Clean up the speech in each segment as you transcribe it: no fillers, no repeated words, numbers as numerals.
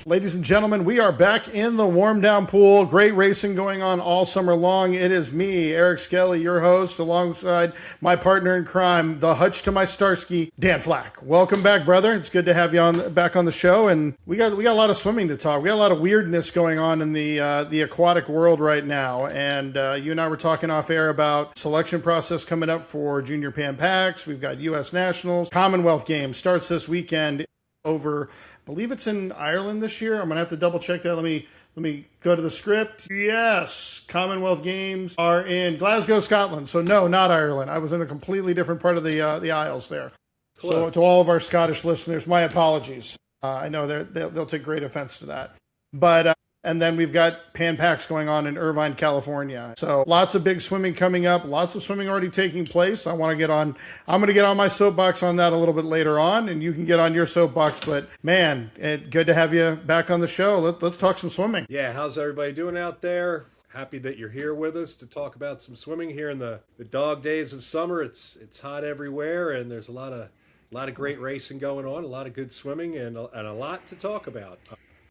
Ladies and gentlemen, we are back in the warm down pool. Great racing going on all summer long. It is me, Eric Skelly, your host, alongside my partner in crime, the Hutch to my Starsky, Dan Flack. Welcome back, brother. It's good to have you back on the show. And we got a lot of swimming to talk. We got a lot of weirdness going on in the aquatic world right now. And you and I were talking off air about selection process coming up for Junior Pan Packs. We've got U.S. Nationals. Commonwealth Games starts this weekend over, I believe it's in Ireland this year. I'm going to have to double check that. Let me go to the script. Yes, Commonwealth Games are in Glasgow, Scotland. So no, not Ireland. I was in a completely different part of the Isles there. Cool. So to all of our Scottish listeners, my apologies. I know they'll take great offense to that. But and then we've got Pan Packs going on in Irvine, California. So lots of big swimming coming up. Lots of swimming already taking place. I'm going to get on my soapbox on that a little bit later on, and you can get on your soapbox. But man, good to have you back on the show. Let's talk some swimming. Yeah, how's everybody doing out there? Happy that you're here with us to talk about some swimming here in the dog days of summer. It's hot everywhere, and there's a lot of great racing going on, a lot of good swimming, and a lot to talk about.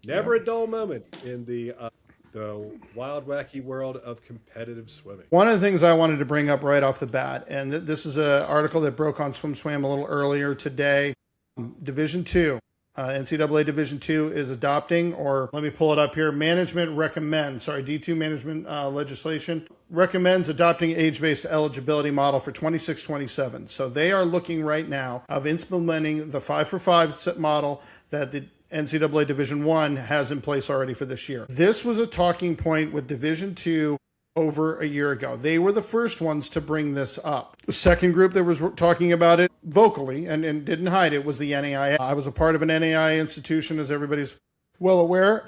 Never a dull moment in the wild, wacky world of competitive swimming. One of the things I wanted to bring up right off the bat, and this is an article that broke on SwimSwam a little earlier today. Division II, NCAA Division II is adopting, or let me pull it up here, D2 management legislation recommends adopting age-based eligibility model for 26-27. So they are looking right now of implementing the 5-for-5 model that the NCAA Division I has in place already for this year. This was a talking point with Division II over a year ago. They were the first ones to bring this up. The second group that was talking about it vocally and didn't hide it was the NAIA. I was a part of an NAIA institution, as everybody's well aware,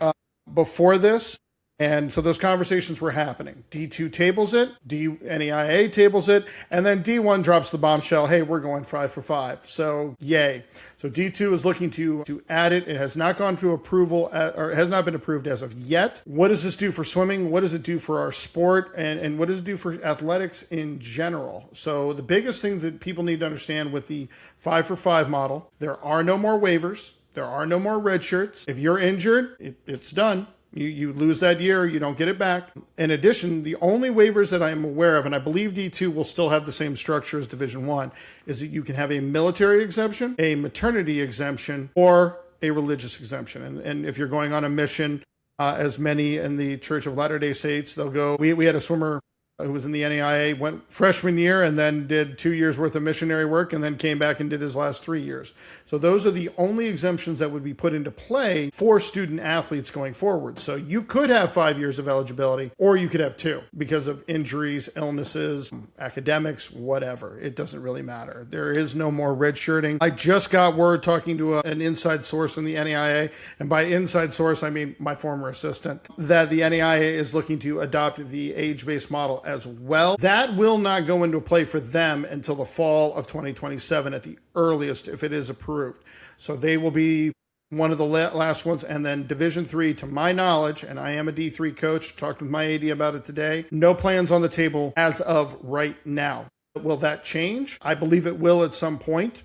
before this. And so those conversations were happening. D2 tables it, NAIA tables it, and then D1 drops the bombshell, hey, we're going 5-for-5. So yay. So D2 is looking to add it. It has not gone through approval, or has not been approved as of yet. What does this do for swimming? What does it do for our sport? And what does it do for athletics in general? So the biggest thing that people need to understand with the 5-for-5 model, there are no more waivers. There are no more red shirts. If you're injured, it's done. You lose that year, you don't get it back. In addition, the only waivers that I am aware of, and I believe D2 will still have the same structure as Division I, is that you can have a military exemption, a maternity exemption, or a religious exemption. And if you're going on a mission, as many in the Church of Latter-day Saints, they'll go. We had a swimmer who was in the NAIA, went freshman year and then did 2 years worth of missionary work and then came back and did his last 3 years. So those are the only exemptions that would be put into play for student athletes going forward. So you could have 5 years of eligibility, or you could have 2 because of injuries, illnesses, academics, whatever. It doesn't really matter. There is no more redshirting. I just got word talking to an inside source in the NAIA, and by inside source, I mean my former assistant, that the NAIA is looking to adopt the age-based model as well. That will not go into play for them until the fall of 2027 at the earliest, if it is approved. So they will be one of the last ones. And then Division III, to my knowledge, and I am a D3 coach, talked with my AD about it today, no plans on the table as of right now. Will that change? I believe it will at some point.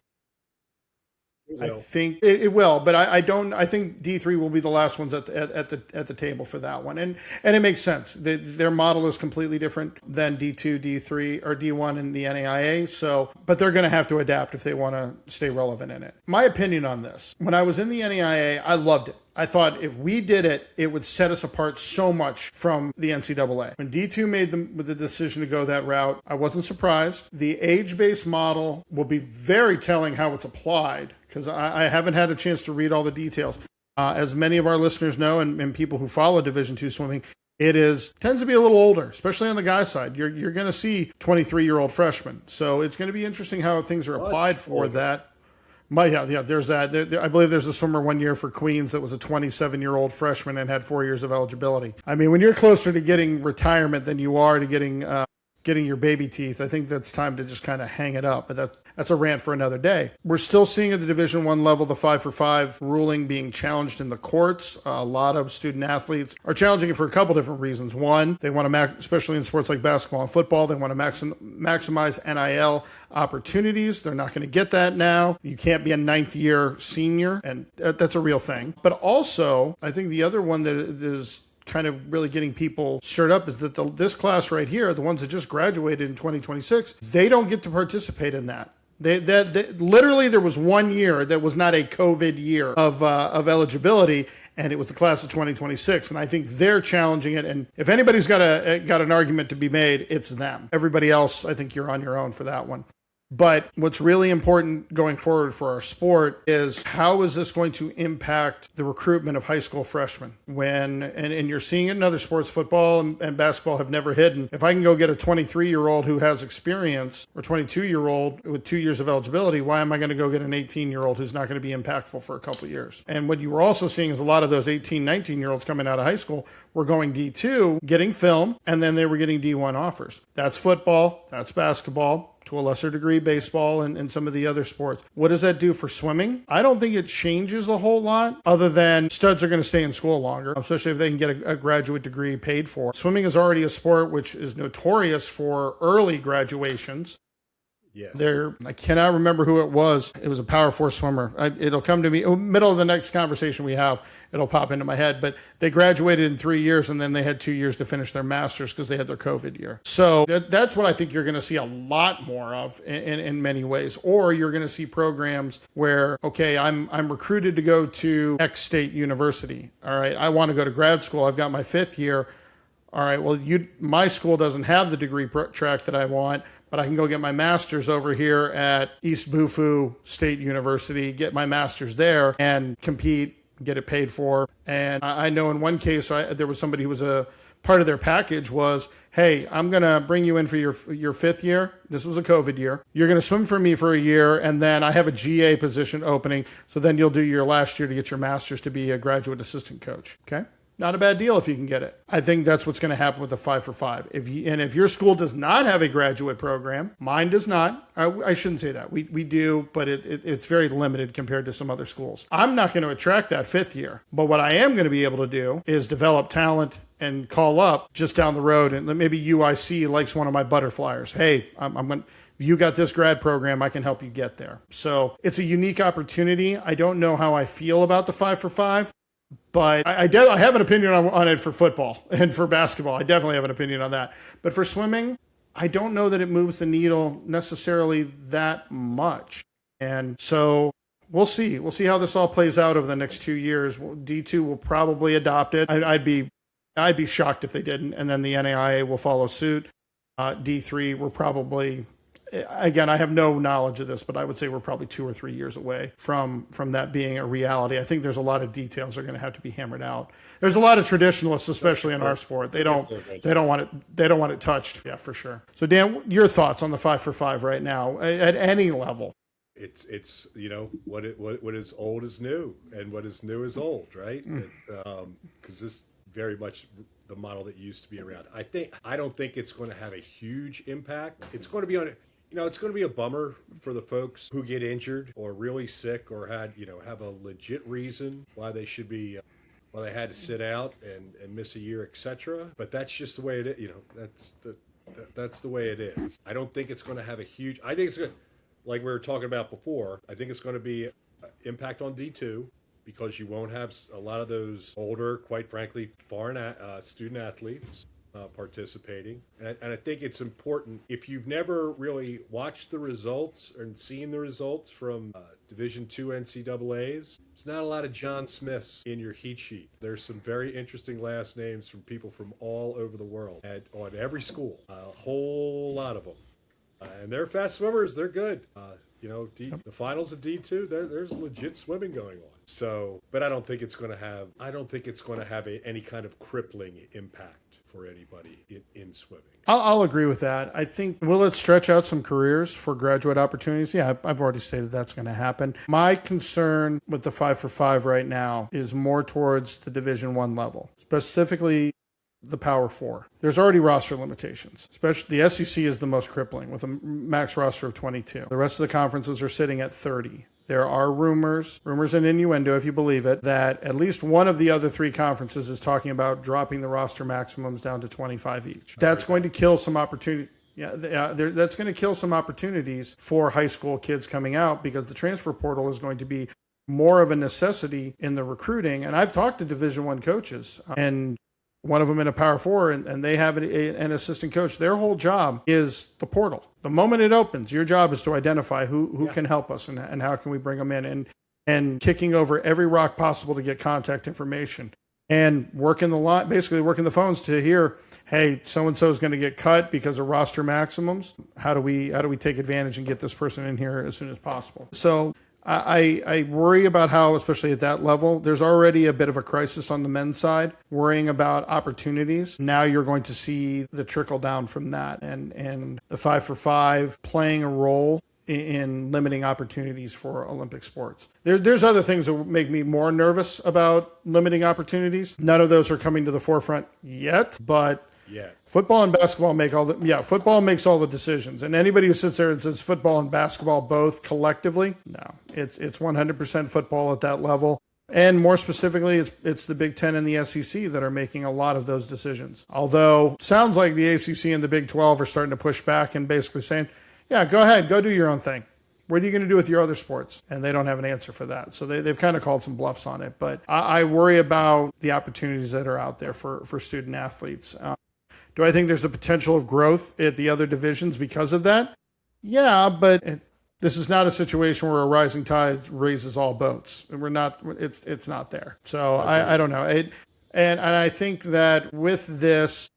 I think it will, but I don't. I think D3 will be the last ones at the table for that one, and it makes sense. Their model is completely different than D2, D3, or D1 in the NAIA. So, but they're going to have to adapt if they want to stay relevant in it. My opinion on this: when I was in the NAIA, I loved it. I thought if we did it, it would set us apart so much from the NCAA. When D2 made the decision to go that route, I wasn't surprised. The age-based model will be very telling how it's applied, because I haven't had a chance to read all the details. As many of our listeners know, and people who follow Division II swimming, tends to be a little older, especially on the guy side. You're going to see 23-year-old freshmen. So it's going to be interesting how things are applied for that. There's that. I believe there's a swimmer one year for Queens that was a 27-year-old freshman and had 4 years of eligibility. I mean, when you're closer to getting retirement than you are to getting your baby teeth, I think that's time to just kind of hang it up. But that's a rant for another day. We're still seeing at the Division I level the 5-for-5 ruling being challenged in the courts. A lot of student athletes are challenging it for a couple different reasons. One, they want to, especially in sports like basketball and football, they want to maximize NIL opportunities. They're not going to get that now. You can't be a ninth year senior, and that's a real thing. But also, I think the other one that is kind of really getting people stirred up is that this class right here, the ones that just graduated in 2026, they don't get to participate in that. They literally, there was 1 year that was not a COVID year of eligibility, and it was the class of 2026. And I think they're challenging it. And if anybody's got an argument to be made, it's them. Everybody else, I think you're on your own for that one. But what's really important going forward for our sport is how is this going to impact the recruitment of high school freshmen? And you're seeing it in other sports, football and basketball have never hidden. If I can go get a 23-year-old who has experience or 22-year-old with 2 years of eligibility, why am I going to go get an 18-year-old who's not going to be impactful for a couple of years? And what you were also seeing is a lot of those 18, 19-year-olds coming out of high school were going D2, getting film, and then they were getting D1 offers. That's football, that's basketball, to a lesser degree baseball and some of the other sports. What does that do for swimming? I don't think it changes a whole lot other than studs are going to stay in school longer, especially if they can get a graduate degree paid for. Swimming is already a sport which is notorious for early graduations. Yes. I cannot remember who it was. It was a Power 4 swimmer. It'll come to me, middle of the next conversation we have, it'll pop into my head. But they graduated in 3 years, and then they had 2 years to finish their master's because they had their COVID year. So that's what I think you're going to see a lot more of in many ways. Or you're going to see programs where, okay, I'm recruited to go to X state university. All right, I want to go to grad school. I've got my 5th year. All right, well, my school doesn't have the degree track that I want, but I can go get my master's over here at East Bufu State University, get my master's there and compete, get it paid for. And I know in one case, there was somebody who was a part of their package was, hey, I'm going to bring you in for your 5th year. This was a COVID year. You're going to swim for me for a year, and then I have a GA position opening. So then you'll do your last year to get your master's to be a graduate assistant coach. Okay? Not a bad deal if you can get it. I think that's what's going to happen with the 5-for-5. If your school does not have a graduate program, mine does not. I shouldn't say that. We do, but it's very limited compared to some other schools. I'm not going to attract that 5th year. But what I am going to be able to do is develop talent and call up just down the road. And maybe UIC likes one of my butterflyers. Hey, you got this grad program, I can help you get there. So it's a unique opportunity. I don't know how I feel about the 5-for-5. But I have an opinion on it for football and for basketball. I definitely have an opinion on that. But for swimming, I don't know that it moves the needle necessarily that much. And so we'll see. We'll see how this all plays out over the next 2 years. D2 will probably adopt it. I'd be shocked if they didn't. And then the NAIA will follow suit. D3 will probably... Again, I have no knowledge of this, but I would say we're probably 2 or 3 years away from that being a reality. I think there's a lot of details that are going to have to be hammered out. There's a lot of traditionalists, especially in our sport. They don't want it touched. Yeah, for sure. So Dan, your thoughts on the 5-for-5 right now at any level? It's what is old is new, and what is new is old, right? Because this very much the model that used to be around. I don't think it's going to have a huge impact. It's going to be it's going to be a bummer for the folks who get injured or really sick or have a legit reason why they should be, why they had to sit out and miss a year, etc. But that's just the way it is. That's the way it is. I don't think it's going to have a huge. I think it's going, like we were talking about before. I think it's going to be impact on D2 because you won't have a lot of those older, quite frankly, foreign student athletes participating. And I think it's important, if you've never really watched the results and seen the results from Division II NCAAs, there's not a lot of John Smiths in your heat sheet. There's some very interesting last names from people from all over the world on every school, a whole lot of them. And they're fast swimmers, they're good. The finals of D2, there's legit swimming going on. So, but I don't think it's going to have any kind of crippling impact for anybody in swimming. I'll agree with that. I think, will it stretch out some careers for graduate opportunities? Yeah, I've already stated that's going to happen. My concern with the 5-for-5 right now is more towards the Division I level, specifically the Power Four. There's already roster limitations, especially the SEC is the most crippling with a max roster of 22. The rest of the conferences are sitting at 30. There are rumors and innuendo, if you believe it, that at least one of the other three conferences is talking about dropping the roster maximums down to 25 each. That's going to kill some opportunity. That's going to kill some opportunities for high school kids coming out because the transfer portal is going to be more of a necessity in the recruiting. And I've talked to Division I coaches, and one of them in a Power Four, and they have an assistant coach. Their whole job is the portal. The moment it opens, your job is to identify who can help us and how can we bring them in, and kicking over every rock possible to get contact information and working the phones to hear, hey, so-and-so is going to get cut because of roster maximums. How do we take advantage and get this person in here as soon as possible? So I worry about how, especially at that level, there's already a bit of a crisis on the men's side, worrying about opportunities. Now you're going to see the trickle down from that and the 5-for-5 playing a role in limiting opportunities for Olympic sports. There's other things that make me more nervous about limiting opportunities. None of those are coming to the forefront yet, but football and basketball football makes all the decisions. And anybody who sits there and says football and basketball both collectively, no, it's 100% football at that level. And more specifically, it's the Big Ten and the SEC that are making a lot of those decisions. Although it sounds like the ACC and the Big 12 are starting to push back and basically saying, yeah, go ahead, go do your own thing. What are you going to do with your other sports? And they don't have an answer for that. So they've kind of called some bluffs on it. But I worry about the opportunities that are out there for student athletes. Do I think there's a potential of growth at the other divisions because of that? Yeah, but this is not a situation where a rising tide raises all boats. We're not. It's not there. So I don't know. And I think that with this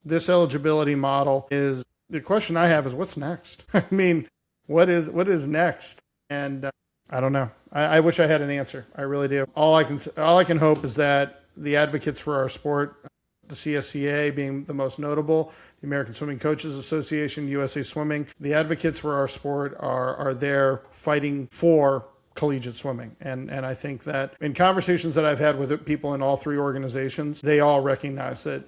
eligibility model is the question I have is what's next? I mean, what is next? And I don't know. I wish I had an answer. I really do. All I can hope is that the advocates for our sport, the CSCA being the most notable, the American Swimming Coaches Association, USA Swimming, the advocates for our sport are there fighting for collegiate swimming. And I think that in conversations that I've had with people in all three organizations, they all recognize that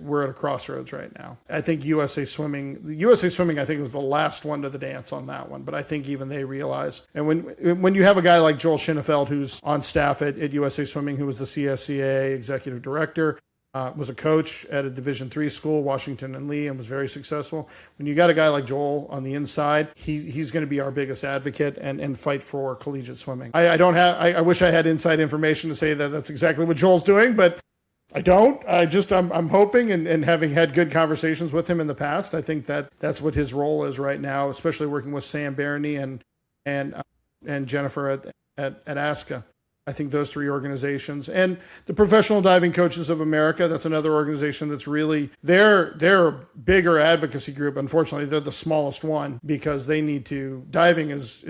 we're at a crossroads right now. I think USA Swimming, I think was the last one to the dance on that one, but I think even they realize. And when you have a guy like Joel Schinnefeld, who's on staff at USA Swimming, who was the CSCA executive director, was a coach at a Division III school, Washington and Lee, and was very successful. When you got a guy like Joel on the inside, he's going to be our biggest advocate and fight for collegiate swimming. I wish I had inside information to say that that's exactly what Joel's doing, but I don't. I'm hoping and having had good conversations with him in the past, I think that's what his role is right now, especially working with Sam Barney and Jennifer at ASCA. I think those three organizations and the Professional Diving Coaches of America, that's another organization that's really, they're a bigger advocacy group. Unfortunately, they're the smallest one because diving is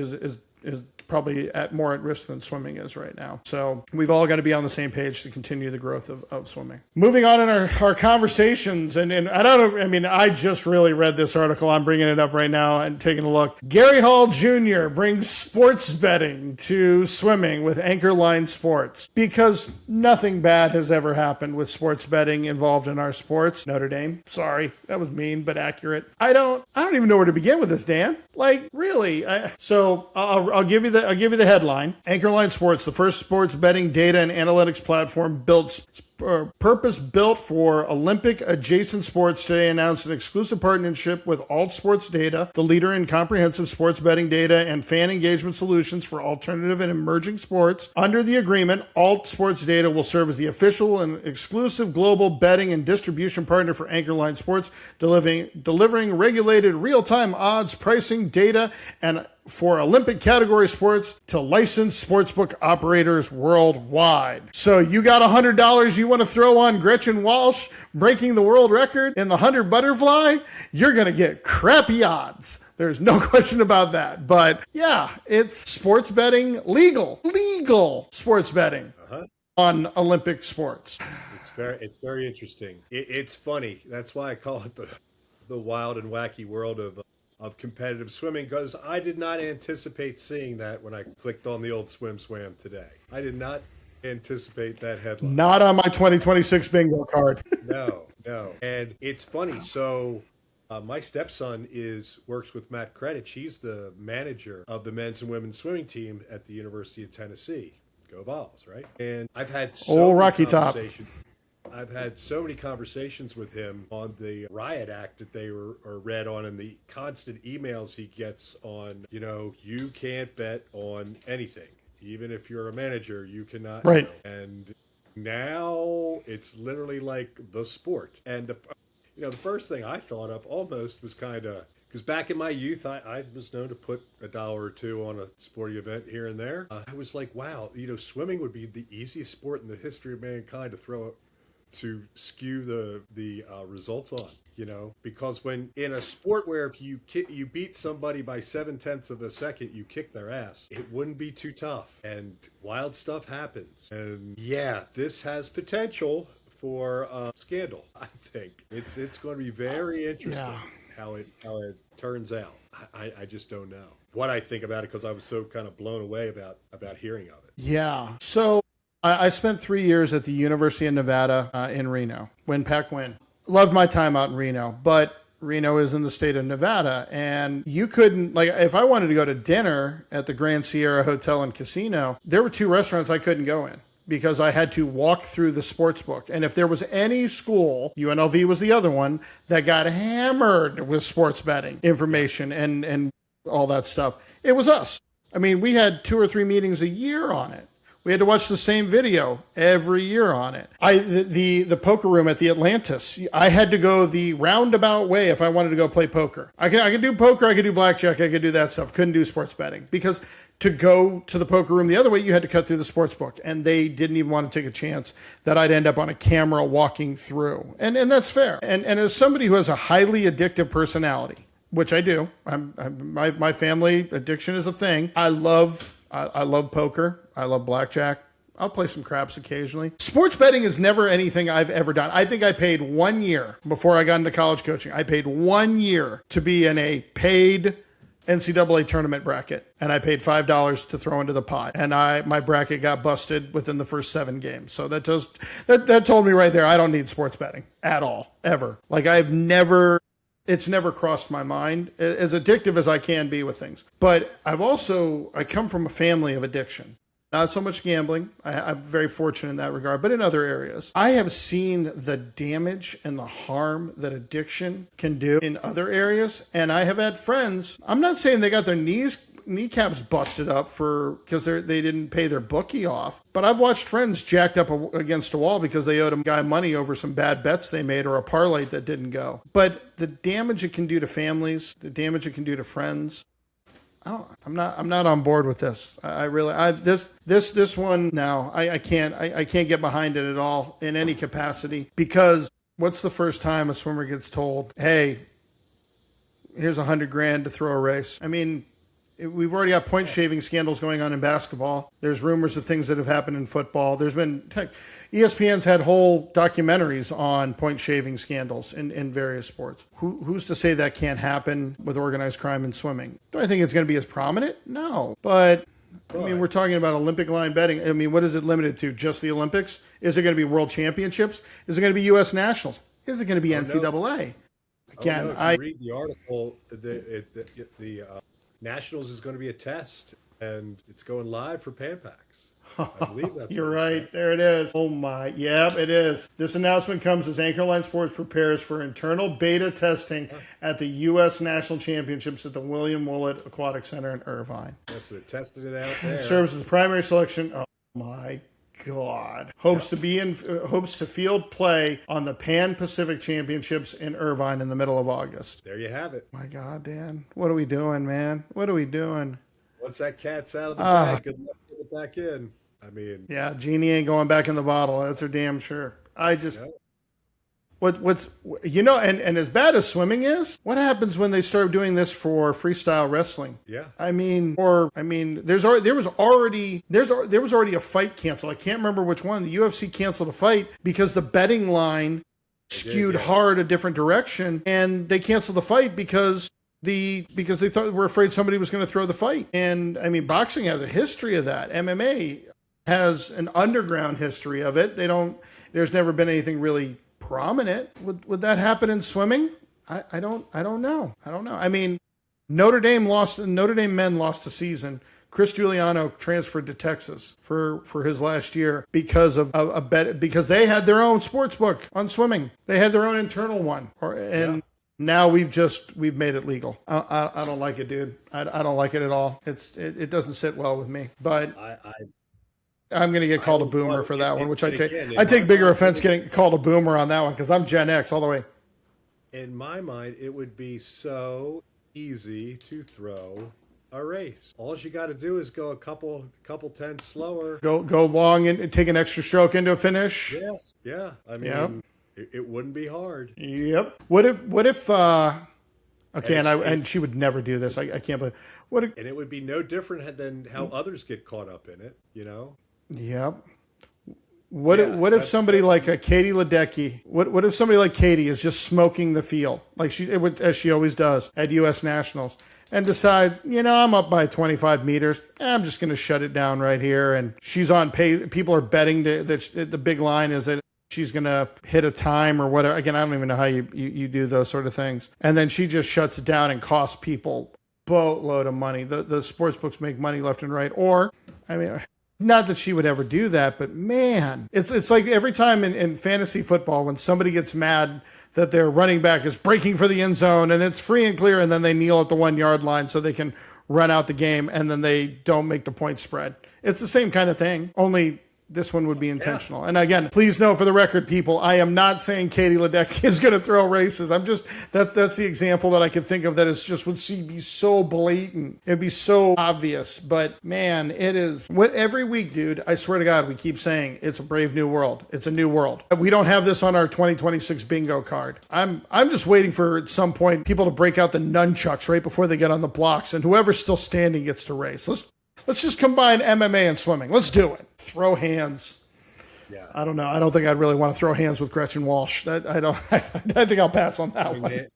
probably more at risk than swimming is right now. So we've all got to be on the same page to continue the growth of swimming. Moving on in our conversations, and I just really read this article. I'm bringing it up right now and taking a look. Gary Hall Jr. brings sports betting to swimming with Anchor Line Sports because nothing bad has ever happened with sports betting involved in our sports. Notre Dame. Sorry, that was mean but accurate. I don't even know where to begin with this, Dan. Like, really? I'll give you the headline. Anchorline Sports, the first sports betting data and analytics platform purpose-built for Olympic-adjacent sports, today announced an exclusive partnership with Alt Sports Data, the leader in comprehensive sports betting data and fan engagement solutions for alternative and emerging sports. Under the agreement, Alt Sports Data will serve as the official and exclusive global betting and distribution partner for Anchorline Sports, delivering regulated real-time odds, pricing, data, and for Olympic category sports to licensed sportsbook operators worldwide. So you got $100 you want to throw on Gretchen Walsh breaking the world record in the 100 butterfly? You're going to get crappy odds. There's no question about that. But yeah, it's sports betting, legal sports betting on Olympic sports. It's very interesting. It's funny. That's why I call it the wild and wacky world of competitive swimming, because I did not anticipate seeing that when I clicked on the old Swim Swam today. I did not anticipate that headline. Not on my 2026 bingo card. No. No. And it's funny. So my stepson works with Matt Credit. She's the manager of the men's and women's swimming team at the University of Tennessee. Go Vols, right? And I've had so many Rocky Top. conversations. I've had so many conversations with him on the riot act that they were read on, and the constant emails he gets on, you can't bet on anything. Even if you're a manager, you cannot. Right. And now it's literally like the sport. And the first thing I thought of almost was kind of, because back in my youth, I was known to put $1 or $2 on a sporting event here and there. I was like, wow, swimming would be the easiest sport in the history of mankind to skew the results on, because when in a sport where if you beat somebody by 0.7 of a second, you kick their ass, it wouldn't be too tough, and wild stuff happens. And yeah, this has potential for scandal. I think it's going to be very interesting how it turns out. I just don't know what I think about it, because I was so kind of blown away about hearing of it. Yeah. So I spent 3 years at the University of Nevada in Reno. Pack win. Loved my time out in Reno, but Reno is in the state of Nevada, and you couldn't, if I wanted to go to dinner at the Grand Sierra Hotel and Casino, there were 2 restaurants I couldn't go in because I had to walk through the sports book. And if there was any school, UNLV was the other one, that got hammered with sports betting information and all that stuff, it was us. I mean, we had 2 or 3 meetings a year on it. We had to watch the same video every year on it. The poker room at the Atlantis, I had to go the roundabout way if I wanted to go play poker. I could do poker, I could do blackjack, I could do that stuff. Couldn't do sports betting because to go to the poker room the other way, you had to cut through the sports book, and they didn't even want to take a chance that I'd end up on a camera walking through. And that's fair. And as somebody who has a highly addictive personality, which I do, my family addiction is a thing. I love poker. I love blackjack. I'll play some craps occasionally. Sports betting is never anything I've ever done. I think I paid 1 year before I got into college coaching. I paid 1 year to be in a paid NCAA tournament bracket, and I paid $5 to throw into the pot. And my bracket got busted within the first 7 games. So that told me right there, I don't need sports betting at all, ever. It's never crossed my mind, as addictive as I can be with things. But I come from a family of addiction. Not so much gambling. I'm very fortunate in that regard, but in other areas. I have seen the damage and the harm that addiction can do in other areas. And I have had friends, I'm not saying they got their kneecaps busted up because they didn't pay their bookie off. But I've watched friends jacked up against a wall because they owed a guy money over some bad bets they made or a parlay that didn't go. But the damage it can do to families, the damage it can do to friends, I'm not on board with this. This one, no, I can't get behind it at all in any capacity, because what's the first time a swimmer gets told, hey, here's $100,000 to throw a race? I mean, we've already got point shaving scandals going on in basketball. There's rumors of things that have happened in football. ESPN's had whole documentaries on point shaving scandals in various sports. Who's to say that can't happen with organized crime in swimming? Do I think it's going to be as prominent? No. But, I mean, we're talking about Olympic line betting. I mean, what is it limited to? Just the Olympics? Is it going to be world championships? Is it going to be U.S. nationals? Is it going to be NCAA? Again, if you read the article, the Nationals is going to be a test, and it's going live for Pan Packs. I believe that's You're right. There it is. Oh, my. Yep, it is. This announcement comes as Anchorline Sports prepares for internal beta testing at the U.S. National Championships at the William Willett Aquatic Center in Irvine. Yes, they're testing it out there. It serves as the primary selection. Oh, my God. Hopes to field play on the Pan Pacific Championships in Irvine in the middle of August. There you have it. My God, Dan. What are we doing, man? What are we doing? Once that cat's out of the bag, good luck to get it back in. I mean, yeah, Genie ain't going back in the bottle. That's for damn sure. And as bad as swimming is, what happens when they start doing this for freestyle wrestling? Yeah. I mean, there was already a fight canceled. I can't remember which one. The UFC canceled a fight because the betting line skewed hard a different direction, and they canceled the fight because they were afraid somebody was going to throw the fight. And I mean, boxing has a history of that. MMA has an underground history of it. There's never been anything really prominent. Would that happen in swimming? I don't know. I mean, Notre Dame men lost a season. Chris Giuliano transferred to Texas for his last year because of a bet, because they had their own sports book on swimming. They had their own internal one, now we've made it legal. I don't like it, dude. I don't like it at all. It doesn't sit well with me. But I'm going to get called a boomer for that one, which I take bigger offense getting called a boomer on that one because I'm Gen X all the way. In my mind, it would be so easy to throw a race. All you got to do is go a couple tenths slower. Go long and take an extra stroke into a finish. Yes. Yeah. I mean, it wouldn't be hard. Yep. What if okay, and she would never do this. I can't believe and it would be no different than how others get caught up in it, you know? Yep. What if somebody like a Katie Ledecky, what if somebody like Katie is just smoking the field, like as she always does at U.S. Nationals, and decides, I'm up by 25 meters, I'm just going to shut it down right here, and she's on pace. People are betting that the big line is that she's going to hit a time or whatever. Again, I don't even know how you do those sort of things. And then she just shuts it down and costs people boatload of money. The sports books make money left and right. Or, I mean, not that she would ever do that, but man, it's like every time in fantasy football when somebody gets mad that their running back is breaking for the end zone and it's free and clear, and then they kneel at the 1 yard line so they can run out the game, and then they don't make the point spread. It's the same kind of thing, only this one would be intentional. Yeah. And again, please know for the record, people, I am not saying Katie Ledecky is going to throw races. I'm just, that's the example that I could think of that is just would be so blatant. It'd be so obvious. But man, it is every week, dude, I swear to God, we keep saying it's a brave new world. It's a new world. We don't have this on our 2026 bingo card. I'm just waiting for at some point people to break out the nunchucks right before they get on the blocks, and whoever's still standing gets to race. Let's just combine MMA and swimming. Let's do it. Throw hands. Yeah. I don't know. I don't think I'd really want to throw hands with Gretchen Walsh. I think I'll pass on that one.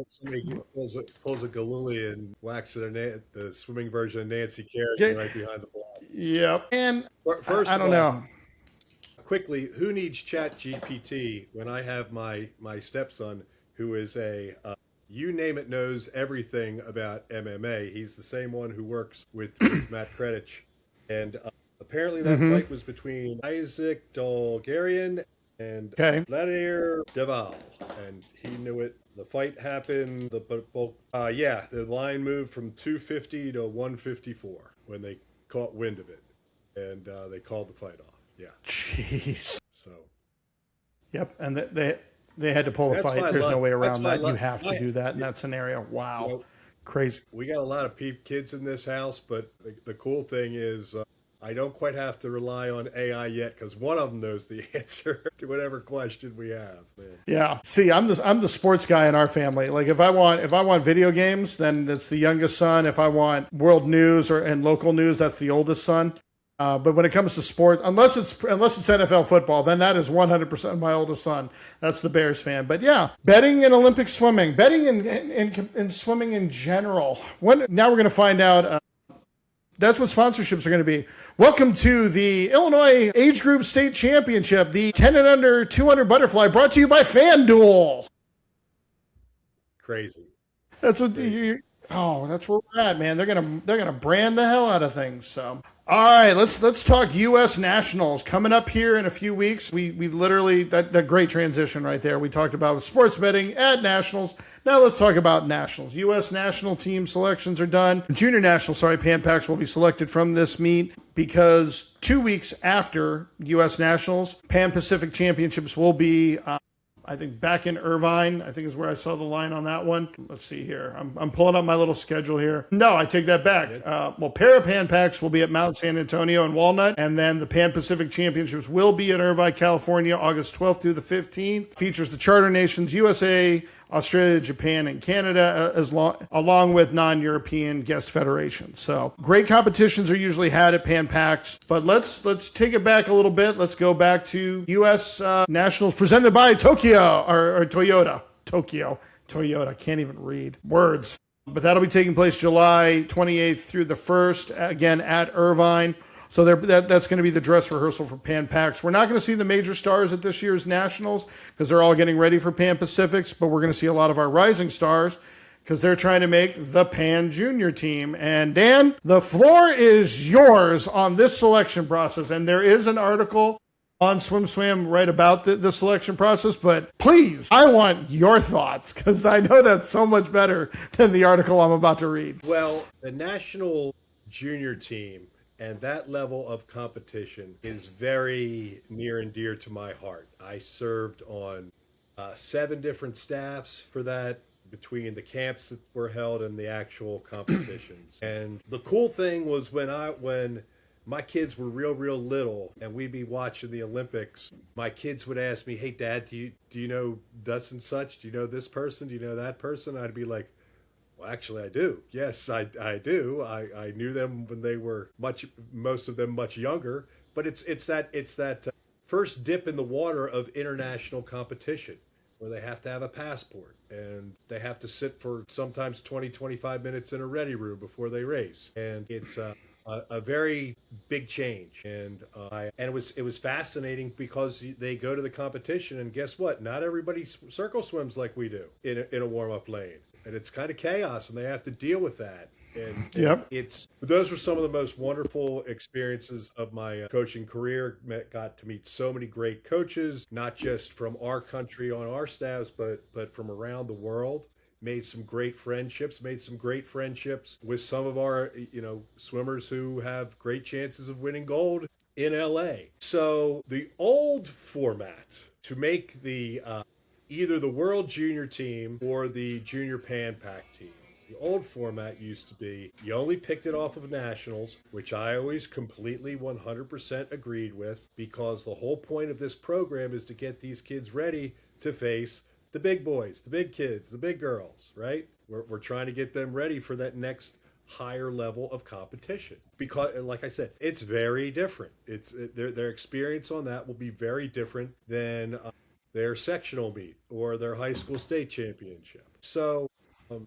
Somebody pulls a Galooly and whacks it the swimming version of Nancy Kerrigan right behind the block. Yep. And first, I don't know. Quickly, who needs ChatGPT when I have my stepson, who is you name it, knows everything about MMA. He's the same one who works with Matt Kredich. And apparently that fight was between Isaac Dolgarian and Vladimir Deval. And he knew it. The fight happened. The line moved from 250 to 154 when they caught wind of it. And they called the fight off. Yeah. Jeez. So. Yep. And they had to pull the fight. There's no way around that. You have to do that in that scenario. Wow. Crazy. We got a lot of kids in this house, but the cool thing is I don't quite have to rely on AI yet because one of them knows the answer to whatever question we have. Man. Yeah. See, I'm the sports guy in our family. Like if I want video games, then that's the youngest son. If I want world news and local news, that's the oldest son. But when it comes to sports, unless it's NFL football, then that is 100% my oldest son. That's the Bears fan. But yeah, betting in Olympic swimming, betting in swimming in general. Now we're going to find out. That's what sponsorships are going to be. Welcome to the Illinois Age Group State Championship, the 10 and under 200 butterfly, brought to you by FanDuel. Crazy. That's what that's where we're at, man. They're gonna brand the hell out of things. So, all right, let's talk U.S. Nationals coming up here in a few weeks. We literally that great transition right there. We talked about sports betting at Nationals. Now let's talk about Nationals. U.S. national team selections are done. Junior Nationals, Pan Packs will be selected from this meet because 2 weeks after U.S. Nationals, Pan Pacific Championships will be. I think back in Irvine, I think is where I saw the line on that one. Let's see here. I'm pulling up my little schedule here. No, I take that back. Pan Packs will be at Mount San Antonio and Walnut, and then the Pan Pacific Championships will be at Irvine, California, August 12th through the 15th. Features the charter nations USA, Australia, Japan, and Canada, along with non-European guest federations. So great competitions are usually had at Pan Packs, but let's take it back a little bit. Let's go back to U.S. Nationals presented by Tokyo or Toyota. Toyota. Can't even read words. But that'll be taking place July 28th through the 1st, again at Irvine. So that's going to be the dress rehearsal for Pan Pacs. We're not going to see the major stars at this year's Nationals because they're all getting ready for Pan Pacifics, but we're going to see a lot of our rising stars because they're trying to make the Pan Junior team. And Dan, the floor is yours on this selection process. And there is an article on SwimSwam right about the selection process, but please, I want your thoughts because I know that's so much better than the article I'm about to read. Well, the national junior team and that level of competition is very near and dear to my heart. I served on 7 different staffs for that, between the camps that were held and the actual competitions. And the cool thing was when my kids were real little and we'd be watching the Olympics, my kids would ask me, "Hey Dad, do you know thus and such? Do you know this person? Do you know that person?" I'd be like, "Well, actually I do. Yes, I do. I knew them when they were most of them much younger, but it's that first dip in the water of international competition where they have to have a passport and they have to sit for sometimes 20-25 minutes in a ready room before they race. And it's a very big change. And it was fascinating because they go to the competition and guess what? Not everybody circle swims like we do in a warm-up lane. And it's kind of chaos and they have to deal with that. And those were some of the most wonderful experiences of my coaching career. Got to meet so many great coaches, not just from our country on our staffs, but from around the world. Made some great friendships with some of our swimmers who have great chances of winning gold in LA. So the old format to make the either the World Junior team or the Junior Pan Pac team. The old format used to be you only picked it off of nationals, which I always completely 100% agreed with, because the whole point of this program is to get these kids ready to face the big boys, the big kids, the big girls, right? We're trying to get them ready for that next higher level of competition. Because, like I said, it's very different. Their experience on that will be very different than their sectional meet or their high school state championship. So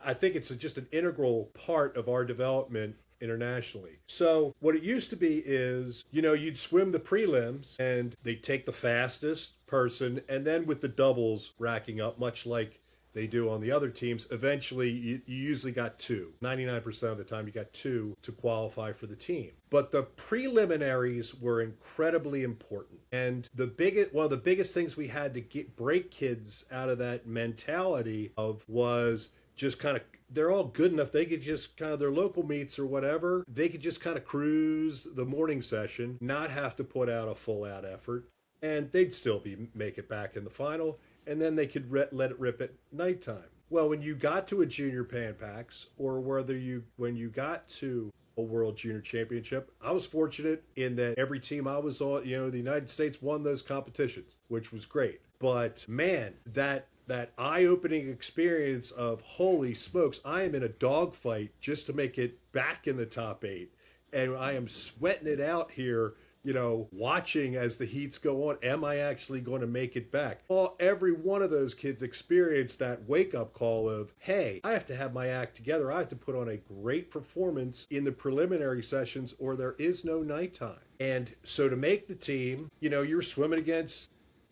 I think it's just an integral part of our development internationally. So what it used to be is, you'd swim the prelims and they'd take the fastest person, and then with the doubles racking up, much like they do on the other teams, eventually you usually got 2. 99% of the time you got 2 to qualify for the team. But the preliminaries were incredibly important. And one of the biggest things we had to break kids out of that mentality of was just kind of, they're all good enough. They could just kind of, their local meets or whatever, they could just kind of cruise the morning session, not have to put out a full out effort, and they'd still make it back in the final, and then they could let it rip at nighttime. Well, when you got to a Junior Pan Pacs, or when you got to a World Junior Championship, I was fortunate in that every team I was on, the United States won those competitions, which was great. But man, that eye-opening experience of, holy smokes, I am in a dogfight just to make it back in the top 8. And I am sweating it out here, watching as the heats go on. Am I actually going to make it back? Well, every one of those kids experienced that wake-up call of, hey, I have to have my act together. I have to put on a great performance in the preliminary sessions or there is no nighttime. And so to make the team, you're swimming against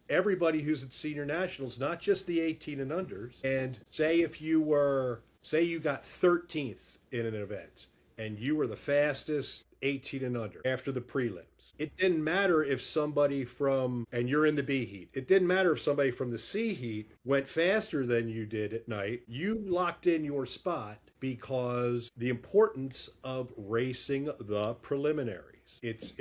everybody who's at senior nationals, not just the 18 and unders. And say you got 13th in an event and you were the fastest 18 and under after the prelims. It didn't matter if somebody and you're in the B heat. It didn't matter if somebody from the C heat went faster than you did at night. You locked in your spot because the importance of racing the preliminaries. It's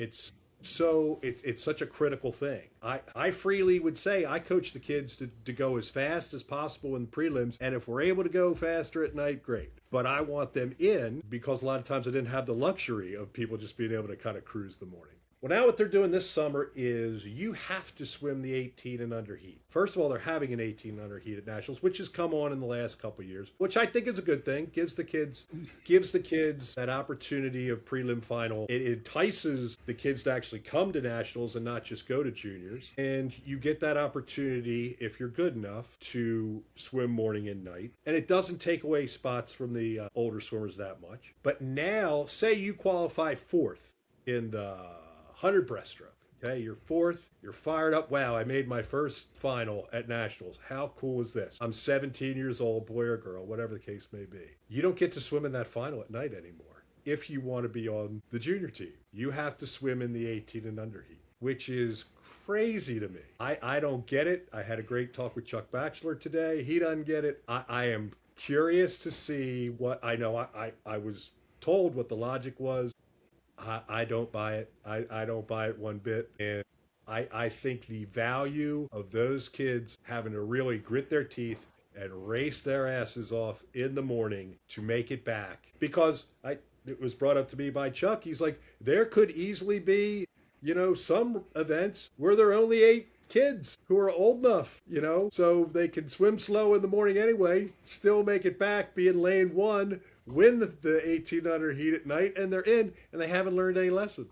such a critical thing. I freely would say I coach the kids to go as fast as possible in the prelims, and if we're able to go faster at night, great. But I want them in because a lot of times I didn't have the luxury of people just being able to kind of cruise the morning. Well, now what they're doing this summer is you have to swim the 18 and under heat. First of all, they're having an 18 and under heat at nationals, which has come on in the last couple of years, which I think is a good thing. Gives the kids that opportunity of prelim final. It entices the kids to actually come to nationals and not just go to juniors. And you get that opportunity, if you're good enough, to swim morning and night. And it doesn't take away spots from the older swimmers that much. But now, say you qualify 4th in the 100 breaststroke. Okay, you're fourth, you're fired up. Wow, I made my first final at nationals. How cool is this? I'm 17 years old, boy or girl, whatever the case may be. You don't get to swim in that final at night anymore. If you want to be on the junior team, you have to swim in the 18 and under heat, which is crazy to me. I don't get it. I had a great talk with Chuck Batchelor today. He doesn't get it. I am curious to see what I know. I was told what the logic was. I don't buy it. I don't buy it one bit. And I think the value of those kids having to really grit their teeth and race their asses off in the morning to make it back. Because it was brought up to me by Chuck. He's like, there could easily be, some events where there are only 8 kids who are old enough, so they can swim slow in the morning anyway, still make it back, be in lane 1, win the 1800 heat at night, and they're in, and they haven't learned any lesson,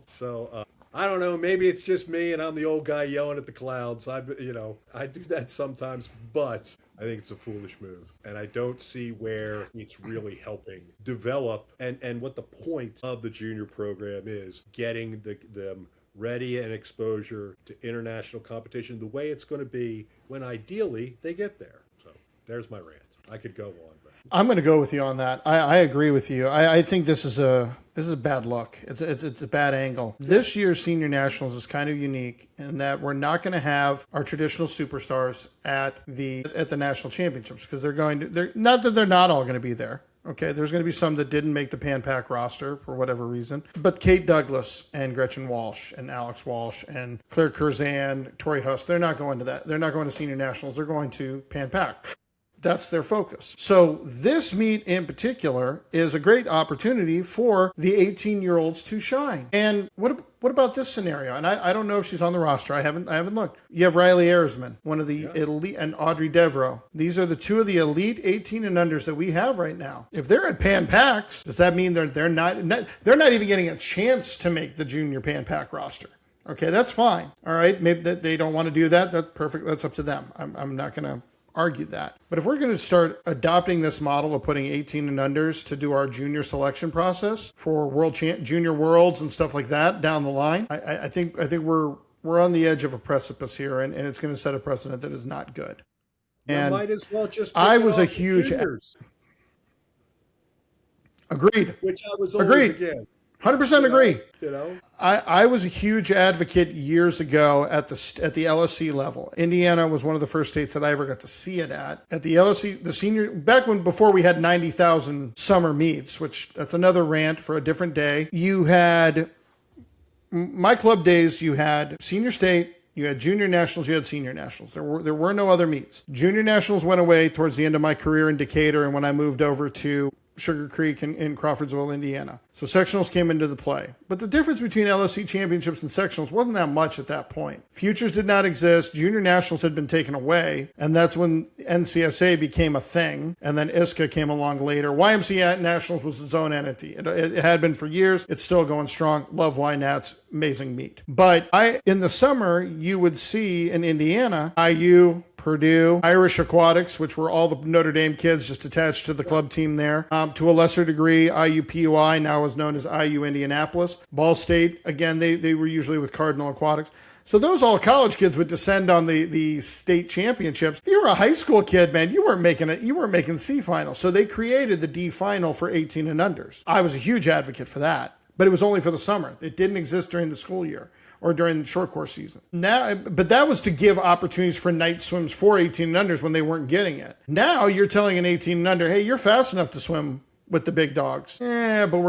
So I don't know. Maybe it's just me, and I'm the old guy yelling at the clouds. I do that sometimes, but I think it's a foolish move, and I don't see where it's really helping develop and what the point of the junior program is, getting them ready and exposure to international competition the way it's going to be when ideally they get there. So there's my rant. I could go on. I'm going to go with you on that. I agree with you. I think this is a bad luck. It's a bad angle. This year's senior nationals is kind of unique in that we're not going to have our traditional superstars at the national championships because they're not that they're not all going to be there. Okay, there's going to be some that didn't make the Pan Pac roster for whatever reason. But Kate Douglas and Gretchen Walsh and Alex Walsh and Claire Curzan, Tori Huss, they're not going to that. They're not going to senior nationals. They're going to Pan Pac. That's their focus. So this meet in particular is a great opportunity for the 18-year-olds to shine. And what about this scenario? And I don't know if she's on the roster. I haven't looked. You have Riley Ayersman, one of the elite, and Audrey Devereaux. These are the two of the elite 18 and unders that we have right now. If they're at Pan Pacs, does that mean they're not even getting a chance to make the junior Pan Pac roster? Okay, that's fine. All right, maybe that they don't want to do that. That's perfect. That's up to them. I'm not going to argue that. But if we're going to start adopting this model of putting 18 and unders to do our junior selection process for junior worlds and stuff like that down the line, I think we're on the edge of a precipice here, and it's going to set a precedent that is not good. And might as well just I was a huge agreed, which I was always against. 100% agree. I was a huge advocate years ago at the LSC level. Indiana was one of the first states that I ever got to see it at. At the LSC, the senior, before we had 90,000 summer meets, which that's another rant for a different day. You had my club days, you had senior state, you had junior nationals, you had senior nationals. There were no other meets. Junior nationals went away towards the end of my career in Decatur and when I moved over to Sugar Creek in Crawfordsville, Indiana. So sectionals came into the play. But the difference between LSC championships and sectionals wasn't that much at that point. Futures did not exist. Junior nationals had been taken away. And that's when NCSA became a thing. And then ISCA came along later. YMCA Nationals was its own entity. It had been for years. It's still going strong. Love YNAT's amazing meet. But in the summer, you would see in Indiana, IU, Purdue, Irish Aquatics, which were all the Notre Dame kids just attached to the club team there. To a lesser degree, IUPUI, now is known as IU Indianapolis. Ball State, again, they were usually with Cardinal Aquatics. So those all college kids would descend on the state championships. If you were a high school kid, man, you weren't making C finals. So they created the D final for 18 and unders. I was a huge advocate for that, but it was only for the summer. It didn't exist during the school year or during the short course season. But that was to give opportunities for night swims for 18 and unders when they weren't getting it. Now you're telling an 18 and under, hey, you're fast enough to swim with the big dogs. But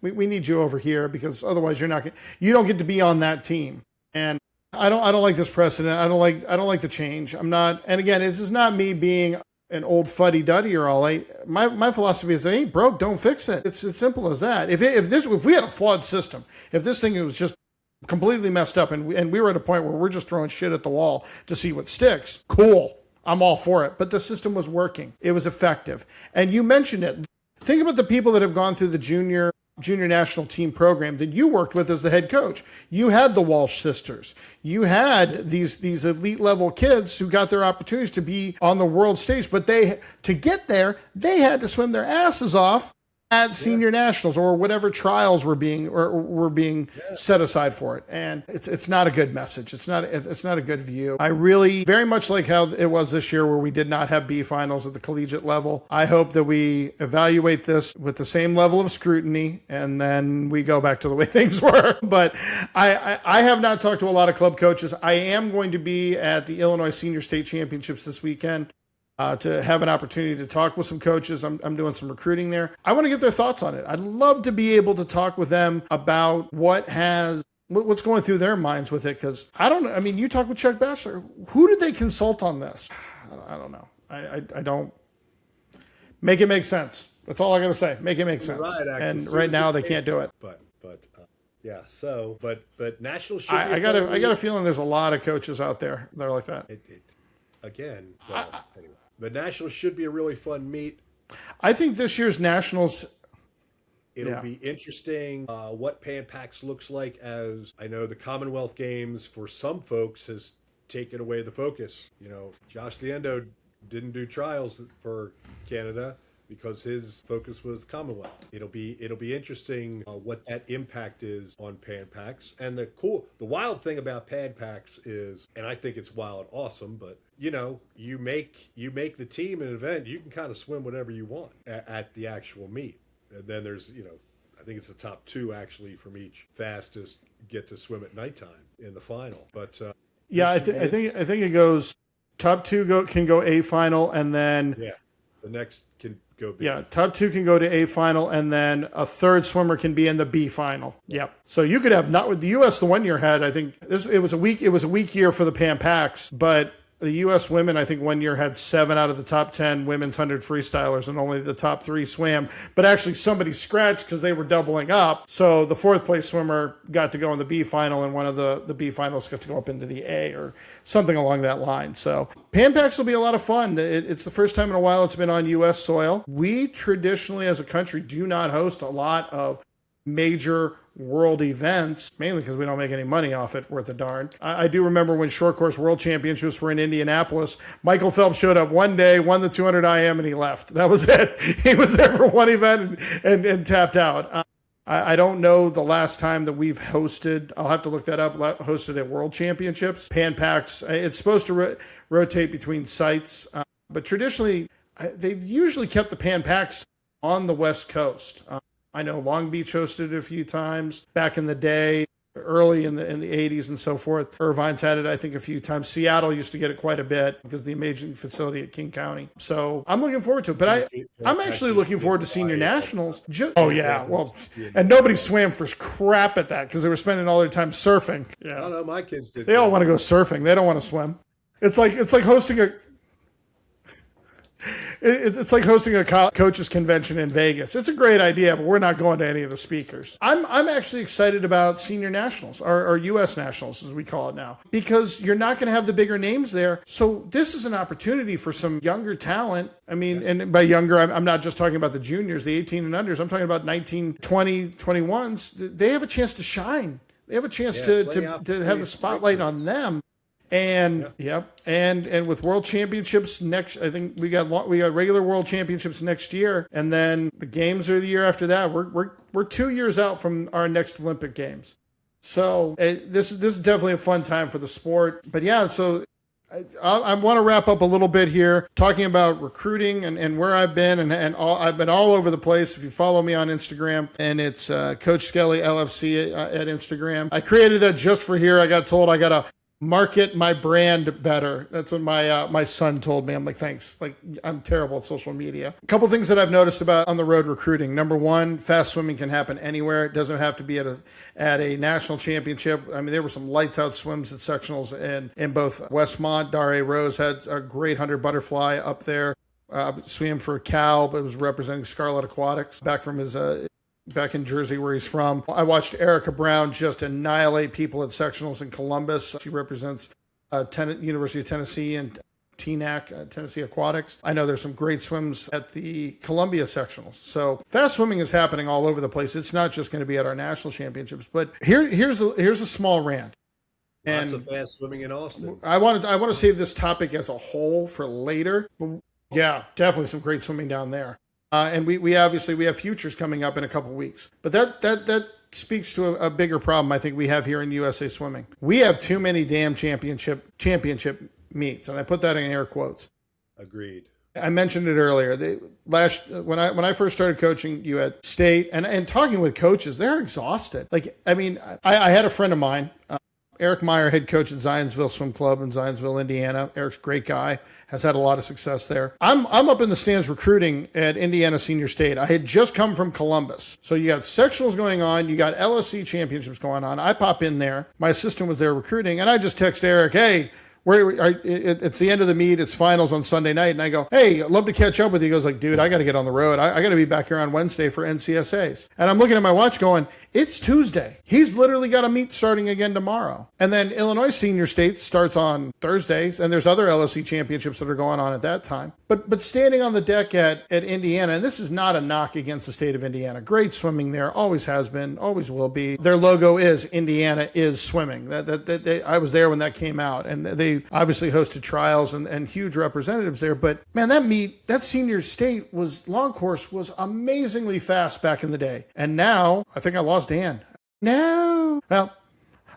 we need you over here because otherwise you don't get to be on that team. And I don't like this precedent. I don't like the change. I'm not, and again, this is not me being an old fuddy-duddy or all. My philosophy is, it ain't broke, don't fix it. It's as simple as that. If we had a flawed system, if this thing was just completely messed up and we were at a point where we're just throwing shit at the wall to see what sticks, cool. I'm all for it. But the system was working. It was effective. And you mentioned it. Think about the people that have gone through the junior national team program that you worked with as the head coach. You had the Walsh sisters. You had these elite level kids who got their opportunities to be on the world stage. But to get there, they had to swim their asses off at senior nationals or whatever trials were being set aside for it. And it's not a good message. It's not a good view. I really very much like how it was this year where we did not have B finals at the collegiate level. I hope that we evaluate this with the same level of scrutiny and then we go back to the way things were. But I have not talked to a lot of club coaches. I am going to be at the Illinois Senior State Championships this weekend. To have an opportunity to talk with some coaches. I'm doing some recruiting there. I want to get their thoughts on it. I'd love to be able to talk with them about what's going through their minds with it. Because you talk with Chuck Batchelor. Who did they consult on this? I don't know. I don't make it make sense. That's all I got to say. Make it make sense. Right, and right now they can't do it. But national. I got a feeling there's a lot of coaches out there that are like that. Anyway. The Nationals should be a really fun meet. I think this year's Nationals... It'll be interesting what Pan Pacs looks like, as I know the Commonwealth Games, for some folks, has taken away the focus. Josh Leendo didn't do trials for Canada because his focus was Commonwealth. It'll be interesting what that impact is on Pan Pacs. And the wild thing about Pan Pacs is, and I think it's wild awesome, but you make the team an event, you can kind of swim whatever you want at the actual meet. And then there's, I think it's the top 2 actually from each fastest get to swim at nighttime in the final. But I think it goes top 2 can go A final, and then the next can go B. Yeah, top 2 can go to A final, and then a third swimmer can be in the B final. Yep. So you could have, not with the U.S. the one year had, I think it was a weak year for the Pan Pacs, but the U.S. women, I think one year had 7 out of the top 10 women's 100 freestylers, and only the top 3 swam. But actually somebody scratched because they were doubling up. So the 4th place swimmer got to go in the B final, and one of the B finals got to go up into the A or something along that line. So Pan Pacs will be a lot of fun. It's the first time in a while it's been on U.S. soil. We traditionally as a country do not host a lot of major world events, mainly because we don't make any money off it worth a darn. I do remember when short course world championships were in Indianapolis, Michael Phelps showed up one day, won the 200 IM, and he left. That was it. He was there for one event and tapped out. I don't know the last time that we've hosted, I'll have to look that up, hosted at world championships. Pan Pacs, it's supposed to rotate between sites, but traditionally, they've usually kept the Pan Pacs on the West Coast. I know Long Beach hosted it a few times back in the day, early in the 80s and so forth. Irvine's had it, I think, a few times. Seattle used to get it quite a bit because of the amazing facility at King County. So I'm looking forward to it. But I'm actually looking forward to Senior Nationals. And nobody swam for crap at that because they were spending all their time surfing. Yeah. I don't know, my kids did. They all want to go surfing. They don't want to swim. It's like hosting a... It's like hosting a coaches convention in Vegas. It's a great idea, but we're not going to any of the speakers. I'm actually excited about senior nationals, or U.S. nationals, as we call it now, because you're not going to have the bigger names there. So this is an opportunity for some younger talent. I mean, and by younger, I'm not just talking about the juniors, the 18 and unders. I'm talking about 19, 20, 21s. They have a chance to shine. They have a chance to have the spotlight on them. And and with world championships next, I think we got regular world championships next year, and then the games are the year after that. We're 2 years out from our next Olympic Games, so this is definitely a fun time for the sport. But so I want to wrap up a little bit here talking about recruiting and where I've been I've been all over the place. If you follow me on Instagram, and it's Coach Skelly LFC at Instagram. I created that just for here. I got told I got to market my brand better. That's what my son told me. I'm like, thanks. Like, I'm terrible at social media. A couple things that I've noticed about on the road recruiting. Number one, fast swimming can happen anywhere. It doesn't have to be at a national championship. I mean, there were some lights out swims at sectionals in both Westmont. Dare Rose had a great 100 butterfly up there. Swam for Cal, but was representing Scarlet Aquatics back in Jersey, where he's from. I watched Erica Brown just annihilate people at sectionals in Columbus. She represents University of Tennessee and TNAC, Tennessee Aquatics. I know there's some great swims at the Columbia sectionals. So fast swimming is happening all over the place. It's not just going to be at our national championships. But here's a small rant. Lots of fast swimming in Austin. I want to save this topic as a whole for later. Yeah, definitely some great swimming down there. And we obviously we have futures coming up in a couple weeks. But that speaks to a bigger problem I think we have here in USA Swimming. We have too many damn championship meets, and I put that in air quotes. Agreed. I mentioned it earlier. When I first started coaching, you had state and talking with coaches, they're exhausted. Like, I mean, I had a friend of mine, Eric Meyer, head coach at Zionsville Swim Club in Zionsville, Indiana. Eric's a great guy, has had a lot of success there. I'm up in the stands recruiting at Indiana Senior State. I had just come from Columbus. So you got sectionals going on, you got LSC championships going on. I pop in there. My assistant was there recruiting, and I just text Eric, hey, it's the end of the meet. It's finals on Sunday night. And I go, hey, I'd love to catch up with you. He goes like, dude, I got to get on the road. I got to be back here on Wednesday for NCSAs. And I'm looking at my watch going, it's Tuesday. He's literally got a meet starting again tomorrow. And then Illinois Senior State starts on Thursdays. And there's other LSC championships that are going on at that time. But standing on the deck at Indiana, and this is not a knock against the state of Indiana. Great swimming there. Always has been. Always will be. Their logo is Indiana is swimming. I was there when that came out. And they obviously hosted trials and huge representatives there. But man, that Senior State long course was amazingly fast back in the day. And now I think I lost Dan. No. Well,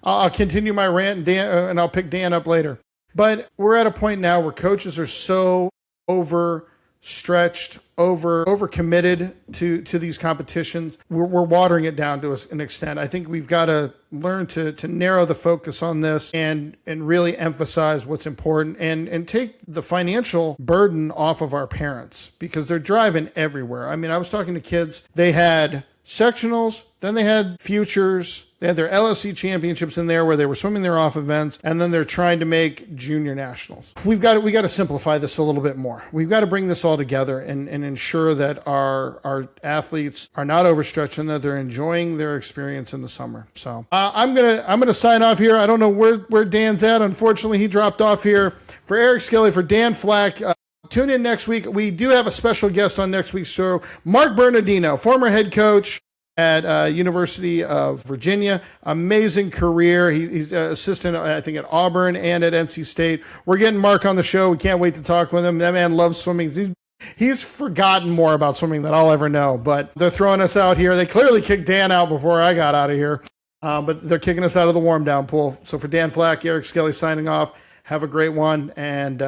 I'll continue my rant and I'll pick Dan up later. But we're at a point now where coaches are so overstretched, overcommitted to these competitions. We're watering it down to an extent. I think we've got to learn to narrow the focus on this and really emphasize what's important and take the financial burden off of our parents because they're driving everywhere. I mean, I was talking to kids. They had sectionals, then they had futures, they had their LSC championships in there where they were swimming their off events, and then they're trying to make junior nationals. We got to simplify this a little bit more. We've got to bring this all together and ensure that our athletes are not overstretched and that they're enjoying their experience in the summer. So I'm gonna sign off here. I don't know where Dan's at. Unfortunately, he dropped off here. For Eric Skelly, for Dan Flack. Tune in next week. We do have a special guest on next week's show, Mark Bernardino, former head coach at University of Virginia. Amazing career. He's assistant, I think, at Auburn and at NC State. We're getting Mark on the show. We can't wait to talk with him. That man loves swimming. He's forgotten more about swimming than I'll ever know, but they're throwing us out here. They clearly kicked Dan out before I got out of here, but they're kicking us out of the warm-down pool. So for Dan Flack, Eric Skelly signing off. Have a great one, and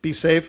be safe.